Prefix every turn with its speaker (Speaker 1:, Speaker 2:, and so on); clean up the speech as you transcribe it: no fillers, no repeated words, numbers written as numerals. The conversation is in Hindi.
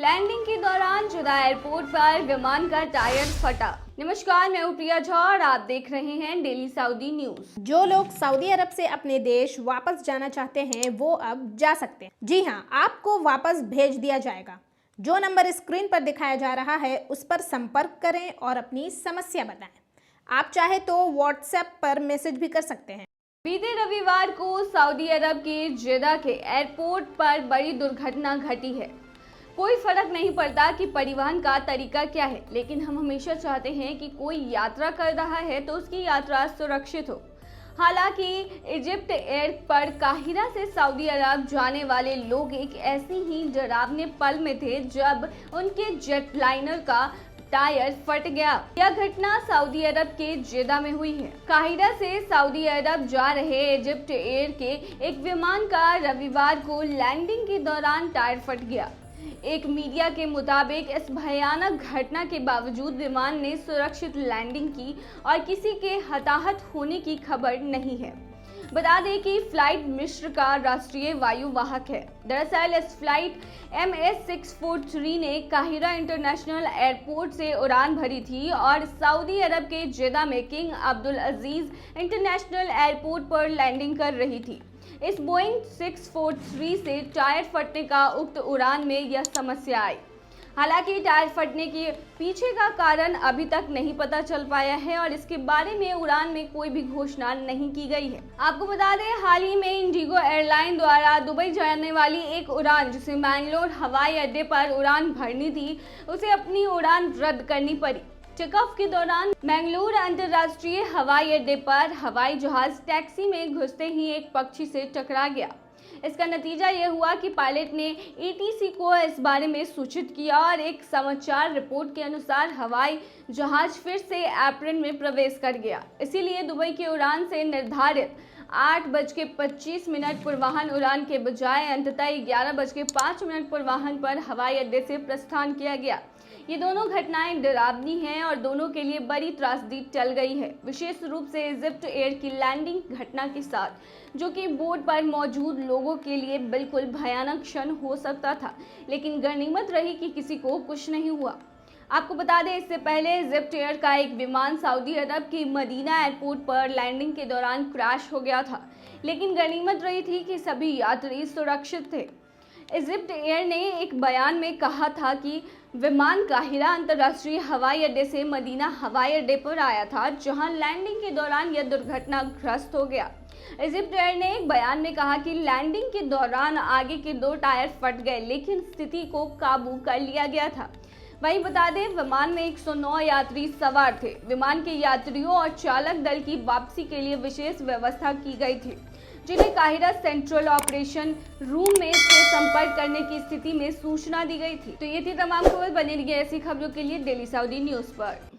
Speaker 1: लैंडिंग के दौरान जुदा एयरपोर्ट पर विमान का टायर फटा। नमस्कार, मैं हूं प्रिया झा और आप देख रहे हैं डेली सऊदी न्यूज।
Speaker 2: जो लोग सऊदी अरब से अपने देश वापस जाना चाहते हैं वो अब जा सकते हैं। जी हां, आपको वापस भेज दिया जाएगा। जो नंबर स्क्रीन पर दिखाया जा रहा है उस पर संपर्क करें और अपनी समस्या बताएं। आप चाहे तो व्हाट्सएप पर मैसेज भी कर सकते हैं।
Speaker 1: बीते रविवार को सऊदी अरब के जेदा के एयरपोर्ट पर बड़ी दुर्घटना घटी है। कोई फर्क नहीं पड़ता कि परिवहन का तरीका क्या है, लेकिन हम हमेशा चाहते हैं कि कोई यात्रा कर रहा है तो उसकी यात्रा सुरक्षित हो। हालांकि इजिप्ट एयर पर काहिरा से सऊदी अरब जाने वाले लोग एक ऐसी ही डरावने पल में थे जब उनके जेट लाइनर का टायर फट गया। यह घटना सऊदी अरब के जेदा में हुई है। काहिरा से सऊदी अरब जा रहे इजिप्ट एयर के एक विमान का रविवार को लैंडिंग के दौरान टायर फट गया। एक मीडिया के मुताबिक इस भयानक घटना के बावजूद विमान ने सुरक्षित लैंडिंग की और किसी के हताहत होने की खबर नहीं है। बता दें कि फ्लाइट मिस्र का राष्ट्रीय वायु वाहक है। दरअसल इस फ्लाइट MS-643 ने काहिरा इंटरनेशनल एयरपोर्ट से उड़ान भरी थी और सऊदी अरब के जेदा में किंग अब्दुल अजीज इंटरनेशनल एयरपोर्ट पर लैंडिंग कर रही थी। इस बोइंग 643 से टायर फटने का उक्त उड़ान में यह समस्या आई। हालांकि टायर फटने के पीछे का कारण अभी तक नहीं पता चल पाया है और इसके बारे में उड़ान में कोई भी घोषणा नहीं की गई है। आपको बता दें, हाल ही में इंडिगो एयरलाइन द्वारा दुबई जाने वाली एक उड़ान जिसे मैंगलोर हवाई अड्डे पर उड़ान भरनी थी, उसे अपनी उड़ान रद्द करनी पड़ी। टेक ऑफ के दौरान मैंगलोर अंतर्राष्ट्रीय हवाई अड्डे पर हवाई जहाज टैक्सी में घुसते ही एक पक्षी से टकरा गया। इसका नतीजा यह हुआ कि पायलट ने ATC को इस बारे में सूचित किया और एक समाचार रिपोर्ट के अनुसार हवाई जहाज फिर से एप्रन में प्रवेश कर गया। इसीलिए दुबई की उड़ान से निर्धारित 8:25 पूर्वाह्न उड़ान के बजाय अंततः 11:05 पूर्वाह्न पर हवाई अड्डे से प्रस्थान किया गया। ये दोनों घटनाएं डरावनी हैं और दोनों के लिए बड़ी त्रासदी टल गई है, विशेष रूप से इजिप्ट एयर की लैंडिंग घटना के साथ, जो कि बोर्ड पर मौजूद लोगों के लिए बिल्कुल भयानक क्षण हो सकता था, लेकिन गनीमत रही कि किसी को कुछ नहीं हुआ। आपको बता दें, इससे पहले इजिप्ट एयर का एक विमान सऊदी अरब के मदीना एयरपोर्ट पर लैंडिंग के दौरान क्रैश हो गया था, लेकिन गनीमत रही थी कि सभी यात्री सुरक्षित थे। इजिप्ट एयर ने एक बयान में कहा था कि विमान काहिरा अंतर्राष्ट्रीय हवाई अड्डे से मदीना हवाई अड्डे पर आया था, जहां लैंडिंग के दौरान यह दुर्घटनाग्रस्त हो गया। इजिप्ट एयर ने एक बयान में कहा कि लैंडिंग के दौरान आगे के 2 टायर फट गए, लेकिन स्थिति को काबू कर लिया गया था। वहीं बता दें, विमान में 109 यात्री सवार थे। विमान के यात्रियों और चालक दल की वापसी के लिए विशेष व्यवस्था की गई थी, जिन्हें काहिरा सेंट्रल ऑपरेशन रूम में से संपर्क करने की स्थिति में सूचना दी गई थी। तो ये थी तमाम खबर। बने रहिए ऐसी खबरों के लिए डेली सऊदी न्यूज पर।